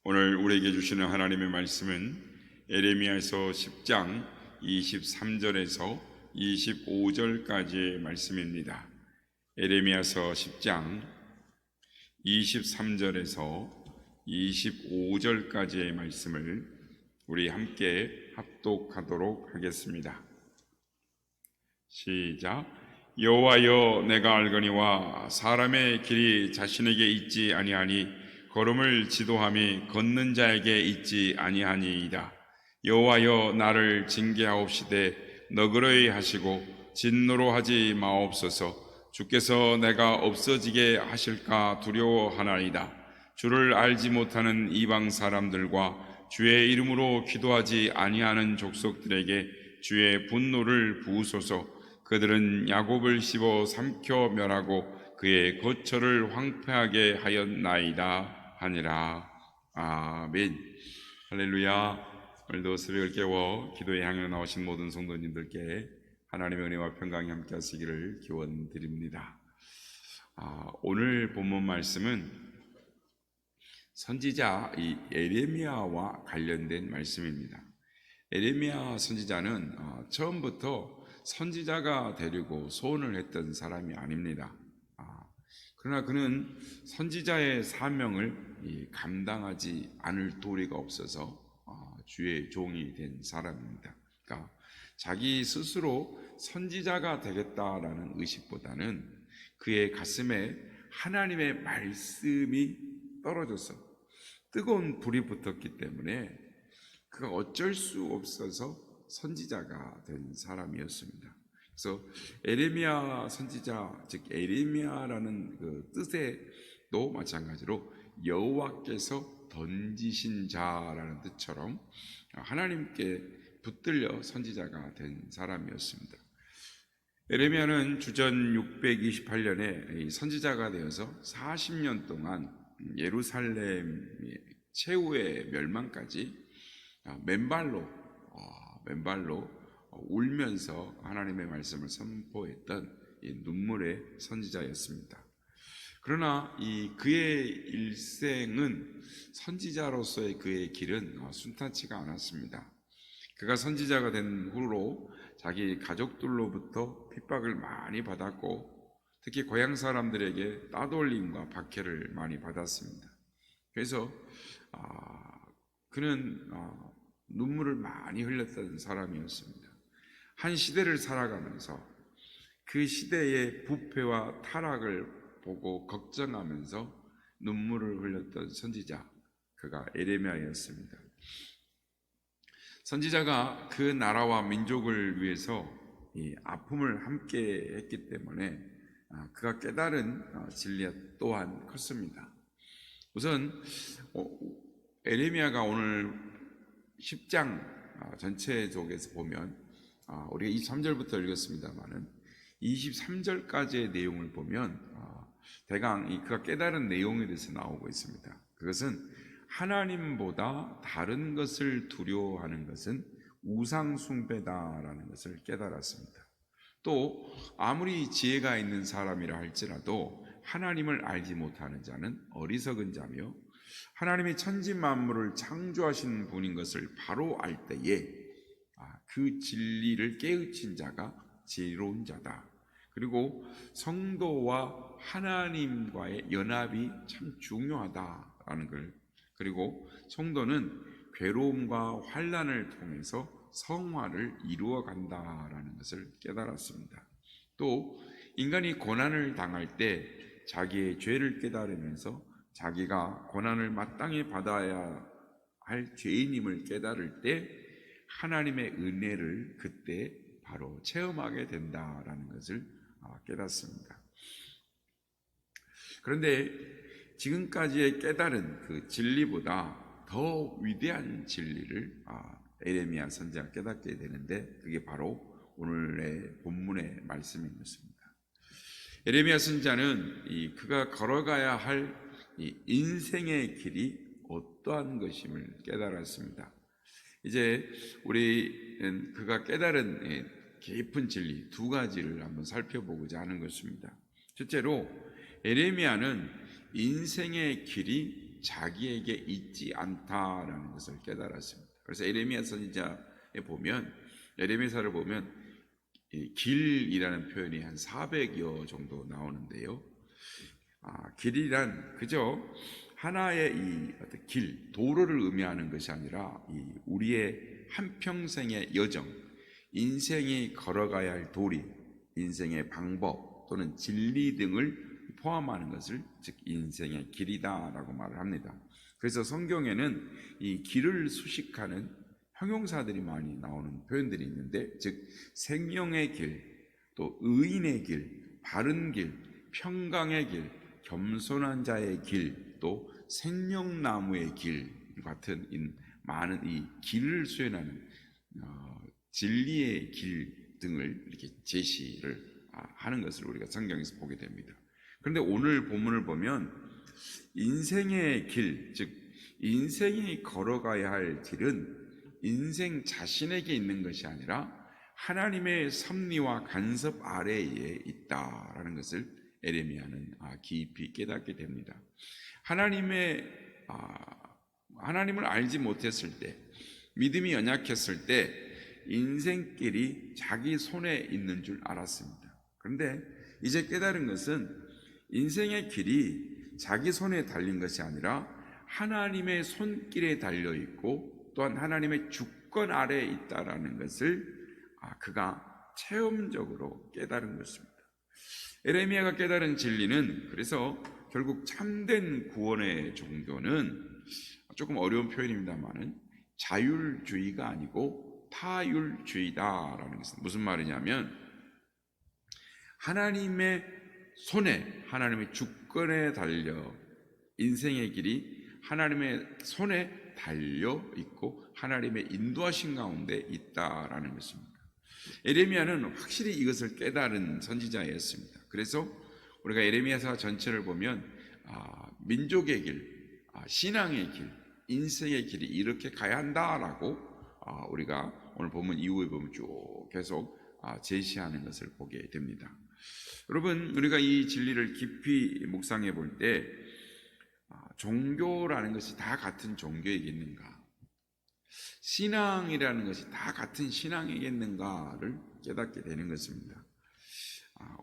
오늘 우리에게 주시는 하나님의 말씀은 에레미야서 10장 23절에서 25절까지의 말씀입니다. 에레미야서 10장 23절에서 25절까지의 말씀을 우리 함께 합독하도록 하겠습니다. 시작. 여호와여, 내가 알거니와 사람의 길이 자신에게 있지 아니하니 걸음을 지도함이 걷는 자에게 있지 아니하니이다. 여호와여, 나를 징계하옵시되 너그러이 하시고 진노로 하지 마옵소서. 주께서 내가 없어지게 하실까 두려워하나이다. 주를 알지 못하는 이방 사람들과 주의 이름으로 기도하지 아니하는 족속들에게 주의 분노를 부으소서. 그들은 야곱을 씹어 삼켜 멸하고 그의 거처를 황폐하게 하였나이다 하니라. 아멘. 할렐루야. 오늘도 새벽을 깨워 기도의 향연에 나오신 모든 성도님들께 하나님의 은혜와 평강이 함께 하시기를 기원드립니다. 오늘 본문 말씀은 선지자 이 에레미야와 관련된 말씀입니다. 에레미야 선지자는 처음부터 선지자가 되려고 소원을 했던 사람이 아닙니다. 그러나 그는 선지자의 사명을 감당하지 않을 도리가 없어서 주의 종이 된 사람입니다. 그러니까 자기 스스로 선지자가 되겠다라는 의식보다는 그의 가슴에 하나님의 말씀이 떨어져서 뜨거운 불이 붙었기 때문에 그가 어쩔 수 없어서 선지자가 된 사람이었습니다. 그래서 에레미야 선지자, 즉 에레미야라는 그 뜻에도 마찬가지로 여호와께서 던지신 자라는 뜻처럼 하나님께 붙들려 선지자가 된 사람이었습니다. 에레미야는 주전 628년에 선지자가 되어서 40년 동안 예루살렘 최후의 멸망까지 맨발로 울면서 하나님의 말씀을 선포했던 눈물의 선지자였습니다. 그러나 그의 일생은 선지자로서의 그의 길은 순탄치가 않았습니다. 그가 선지자가 된 후로 자기 가족들로부터 핍박을 많이 받았고 특히 고향 사람들에게 따돌림과 박해를 많이 받았습니다. 그래서 그는 눈물을 많이 흘렸던 사람이었습니다. 한 시대를 살아가면서 그 시대의 부패와 타락을 보고 걱정하면서 눈물을 흘렸던 선지자, 그가 에레미야였습니다. 선지자가 그 나라와 민족을 위해서 이 아픔을 함께 했기 때문에 그가 깨달은 진리 또한 컸습니다. 우선 에레미야가 오늘 10장 전체 쪽에서 보면 우리가 23절부터 읽었습니다만은 23절까지의 내용을 보면 대강 그가 깨달은 내용에 대해서 나오고 있습니다. 그것은 하나님보다 다른 것을 두려워하는 것은 우상 숭배다라는 것을 깨달았습니다. 또 아무리 지혜가 있는 사람이라 할지라도 하나님을 알지 못하는 자는 어리석은 자며 하나님이 천지 만물을 창조하신 분인 것을 바로 알 때에 그 진리를 깨우친 자가 지혜로운 자다. 그리고 성도와 하나님과의 연합이 참 중요하다라는 걸, 그리고 성도는 괴로움과 환난을 통해서 성화를 이루어 간다라는 것을 깨달았습니다. 또 인간이 고난을 당할 때 자기의 죄를 깨달으면서 자기가 고난을 마땅히 받아야 할 죄인임을 깨달을 때 하나님의 은혜를 그때 바로 체험하게 된다라는 것을 깨닫습니다. 그런데 지금까지의 깨달은 그 진리보다 더 위대한 진리를 에레미야 선지자가 깨닫게 되는데 그게 바로 오늘의 본문의 말씀이었습니다. 에레미야 선지자는 그가 걸어가야 할 인생의 길이 어떠한 것임을 깨달았습니다. 이제 우리는 그가 깨달은 깊은 진리 두 가지를 한번 살펴보고자 하는 것입니다. 첫째로 에레미야는 인생의 길이 자기에게 있지 않다라는 것을 깨달았습니다. 그래서 에레미야 선지자에 보면, 에레미야서를 보면 길이라는 표현이 한 400여 정도 나오는데요. 길이란 그저 하나의 이 어떤 길, 도로를 의미하는 것이 아니라 우리의 한평생의 여정, 인생이 걸어가야 할 도리, 인생의 방법 또는 진리 등을 포함하는 것을 즉 인생의 길이다라고 말을 합니다. 그래서 성경에는 이 길을 수식하는 형용사들이 많이 나오는 표현들이 있는데, 즉 생명의 길, 또 의인의 길, 바른 길, 평강의 길, 겸손한 자의 길, 또 생명나무의 길 같은 많은 이 길을 수행하는 진리의 길 등을 이렇게 제시를 하는 것을 우리가 성경에서 보게 됩니다. 그런데 오늘 본문을 보면 인생의 길, 즉 인생이 걸어가야 할 길은 인생 자신에게 있는 것이 아니라 하나님의 섭리와 간섭 아래에 있다라는 것을 에레미야는 깊이 깨닫게 됩니다. 하나님을 알지 못했을 때, 믿음이 연약했을 때 인생길이 자기 손에 있는 줄 알았습니다. 그런데 이제 깨달은 것은 인생의 길이 자기 손에 달린 것이 아니라 하나님의 손길에 달려 있고 또한 하나님의 주권 아래에 있다라는 것을 그가 체험적으로 깨달은 것입니다. 에레미야가 깨달은 진리는 그래서 결국 참된 구원의 종교는 조금 어려운 표현입니다만은 자율주의가 아니고 타율주의다라는 것은 무슨 말이냐면 하나님의 손에, 하나님의 주권에 달려 인생의 길이 하나님의 손에 달려 있고 하나님의 인도하신 가운데 있다라는 것입니다. 에레미야는 확실히 이것을 깨달은 선지자였습니다. 그래서 우리가 에레미야서 전체를 보면 민족의 길, 신앙의 길, 인생의 길이 이렇게 가야 한다라고 우리가 오늘 본문 이후에 보면 쭉 계속 제시하는 것을 보게 됩니다. 여러분, 우리가 이 진리를 깊이 묵상해 볼 때 종교라는 것이 다 같은 종교이겠는가, 신앙이라는 것이 다 같은 신앙이겠는가를 깨닫게 되는 것입니다.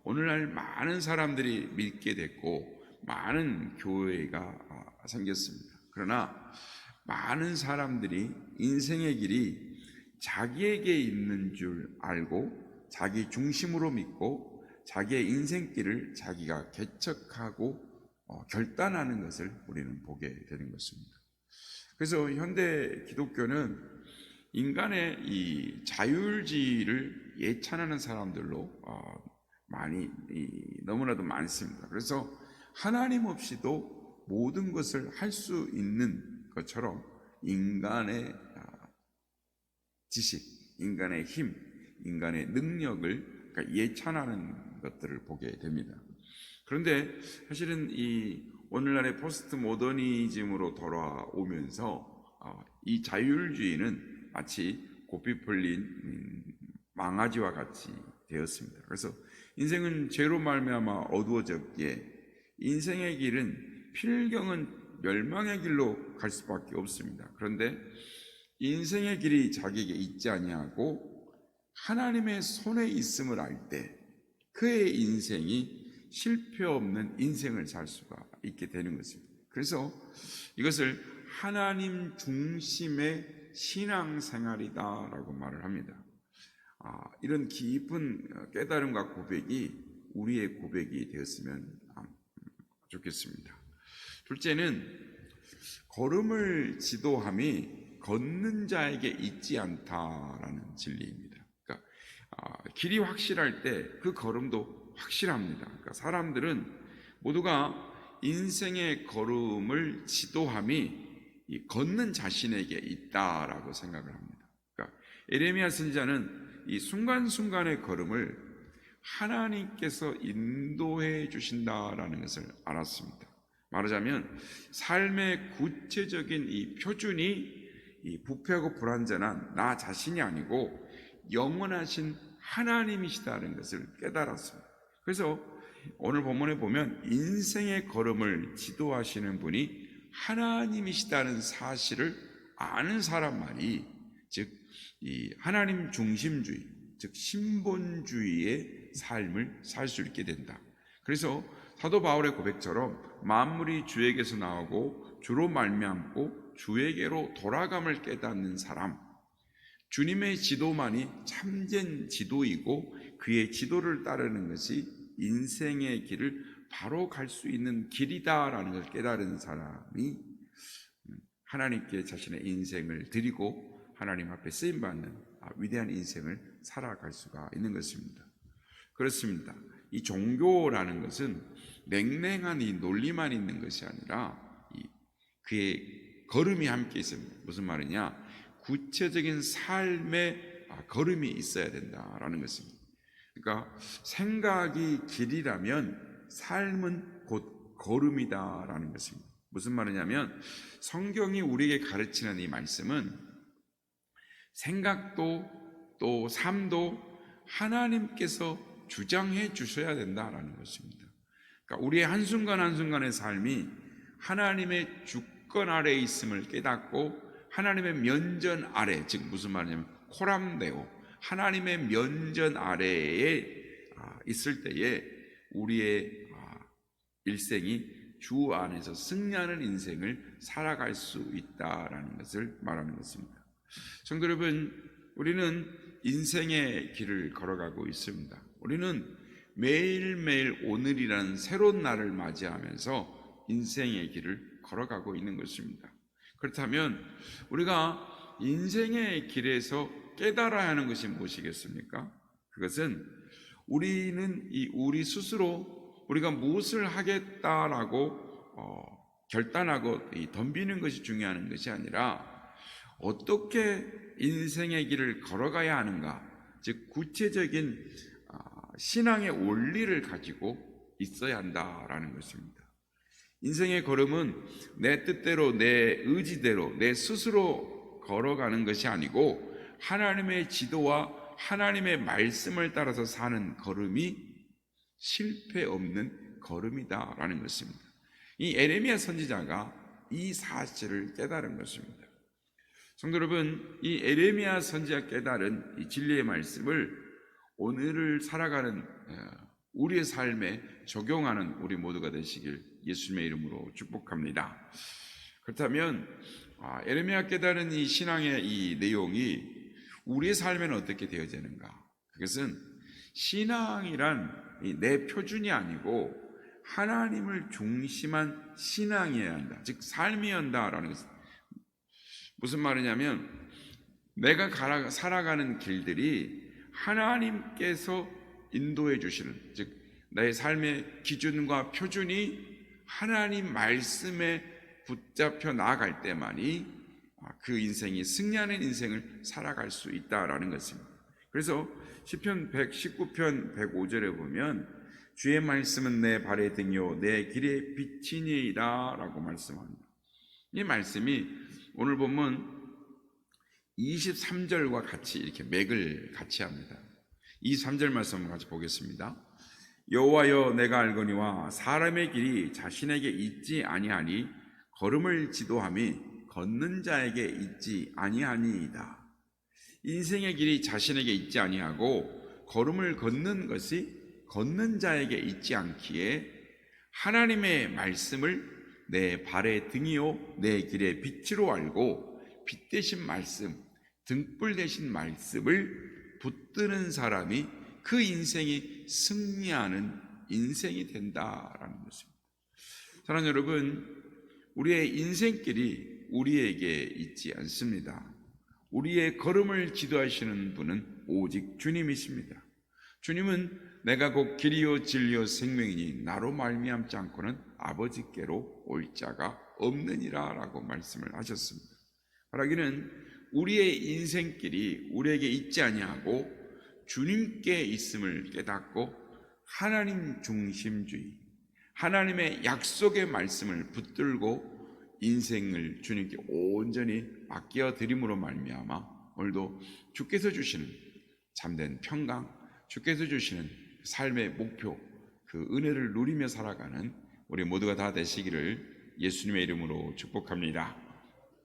오늘날 많은 사람들이 믿게 됐고 많은 교회가 생겼습니다. 그러나 많은 사람들이 인생의 길이 자기에게 있는 줄 알고 자기 중심으로 믿고 자기의 인생길을 자기가 개척하고 결단하는 것을 우리는 보게 되는 것입니다. 그래서 현대 기독교는 인간의 이 자율주의를 예찬하는 사람들로 많이 너무나도 많습니다. 그래서 하나님 없이도 모든 것을 할 수 있는 것처럼 인간의 지식, 인간의 힘, 인간의 능력을 예찬하는 것들을 보게 됩니다. 그런데 사실은 이 오늘날의 포스트 모더니즘으로 돌아오면서 이 자율주의는 마치 고삐 풀린 망아지와 같이 되었습니다. 그래서 인생은 죄로 말미암아 어두워졌기에 인생의 길은 필경은 멸망의 길로 갈 수밖에 없습니다. 그런데 인생의 길이 자기에게 있지 아니하고 하나님의 손에 있음을 알 때 그의 인생이 실패 없는 인생을 살 수가 있게 되는 것입니다. 그래서 이것을 하나님 중심의 신앙생활이다라고 말을 합니다. 이런 깊은 깨달음과 고백이 우리의 고백이 되었으면 좋겠습니다. 둘째는 걸음을 지도함이 걷는 자에게 있지 않다라는 진리입니다. 그러니까 길이 확실할 때 그 걸음도 확실합니다. 그러니까 사람들은 모두가 인생의 걸음을 지도함이 걷는 자신에게 있다라고 생각을 합니다. 그러니까 에레미야 선지자는 이 순간순간의 걸음을 하나님께서 인도해 주신다라는 것을 알았습니다. 말하자면 삶의 구체적인 이 표준이 이 부패하고 불완전한 나 자신이 아니고 영원하신 하나님이시다는 것을 깨달았습니다. 그래서 오늘 본문에 보면 인생의 걸음을 지도하시는 분이 하나님이시다는 사실을 아는 사람만이, 즉 이 하나님 중심주의, 즉 신본주의의 삶을 살 수 있게 된다. 그래서 사도 바울의 고백처럼 만물이 주에게서 나오고 주로 말미암고 주에게로 돌아감을 깨닫는 사람, 주님의 지도만이 참된 지도이고 그의 지도를 따르는 것이 인생의 길을 바로 갈 수 있는 길이다라는 걸 깨달은 사람이 하나님께 자신의 인생을 드리고 하나님 앞에 쓰임받는 위대한 인생을 살아갈 수가 있는 것입니다. 그렇습니다. 이 종교라는 것은 냉랭한 이 논리만 있는 것이 아니라 그의 걸음이 함께 있습니다. 무슨 말이냐? 구체적인 삶의 걸음이 있어야 된다라는 것입니다. 그러니까 생각이 길이라면 삶은 곧 걸음이다라는 것입니다. 무슨 말이냐면 성경이 우리에게 가르치는 이 말씀은 생각도 또 삶도 하나님께서 주장해 주셔야 된다라는 것입니다. 그러니까 우리의 한순간 한순간의 삶이 하나님의 주권 아래에 있음을 깨닫고 하나님의 면전 아래, 즉 무슨 말이냐면 코람데오, 하나님의 면전 아래에 있을 때에 우리의 일생이 주 안에서 승리하는 인생을 살아갈 수 있다라는 것을 말하는 것입니다. 성도 여러분, 우리는 인생의 길을 걸어가고 있습니다. 우리는 매일매일 오늘이라는 새로운 날을 맞이하면서 인생의 길을 걸어가고 있는 것입니다. 그렇다면 우리가 인생의 길에서 깨달아야 하는 것이 무엇이겠습니까? 그것은 우리 스스로 우리가 무엇을 하겠다라고 결단하고 덤비는 것이 중요한 것이 아니라 어떻게 인생의 길을 걸어가야 하는가, 즉 구체적인 신앙의 원리를 가지고 있어야 한다라는 것입니다. 인생의 걸음은 내 뜻대로, 내 의지대로, 내 스스로 걸어가는 것이 아니고 하나님의 지도와 하나님의 말씀을 따라서 사는 걸음이 실패 없는 걸음이다라는 것입니다. 이 에레미야 선지자가 이 사실을 깨달은 것입니다. 성도 여러분, 이 에레미야 선지자 깨달은 이 진리의 말씀을 오늘을 살아가는 우리의 삶에 적용하는 우리 모두가 되시길 예수님의 이름으로 축복합니다. 그렇다면 에레미야 깨달은 이 신앙의 이 내용이 우리의 삶에는 어떻게 되어지는가? 그것은 신앙이란 내 표준이 아니고 하나님을 중심한 신앙이어야 한다, 즉 삶이어야 한다라는 것입니다. 무슨 말이냐면 내가 살아가는 길들이 하나님께서 인도해 주시는, 즉 나의 삶의 기준과 표준이 하나님 말씀에 붙잡혀 나아갈 때만이 그 인생이 승리하는 인생을 살아갈 수 있다라는 것입니다. 그래서 시편 119편 105절에 보면 주의 말씀은 내 발의 등이요 내 길의 빛이니이다 라고 말씀합니다. 이 말씀이 오늘 보면 23절과 같이 이렇게 맥을 같이 합니다. 23절 말씀을 같이 보겠습니다. 여호와여 내가 알거니와 사람의 길이 자신에게 있지 아니하니 걸음을 지도함이 걷는 자에게 있지 아니하니이다. 인생의 길이 자신에게 있지 아니하고 걸음을 걷는 것이 걷는 자에게 있지 않기에 하나님의 말씀을 내 발의 등이요 내 길의 빛으로 알고 빛 대신 말씀, 등불 대신 말씀을 붙드는 사람이 그 인생이 승리하는 인생이 된다라는 것입니다. 사랑하는 여러분, 우리의 인생길이 우리에게 있지 않습니다. 우리의 걸음을 지도하시는 분은 오직 주님이십니다. 주님은 내가 곧 길이요 진리요 생명이니 나로 말미암지 않고는 아버지께로 올 자가 없느니라 라고 말씀을 하셨습니다. 말하기는 우리의 인생길이 우리에게 있지 아니하고 주님께 있음을 깨닫고 하나님 중심주의, 하나님의 약속의 말씀을 붙들고 인생을 주님께 온전히 맡겨드림으로 말미암아 오늘도 주께서 주시는 참된 평강, 주께서 주시는 삶의 목표, 그 은혜를 누리며 살아가는 우리 모두가 다 되시기를 예수님의 이름으로 축복합니다.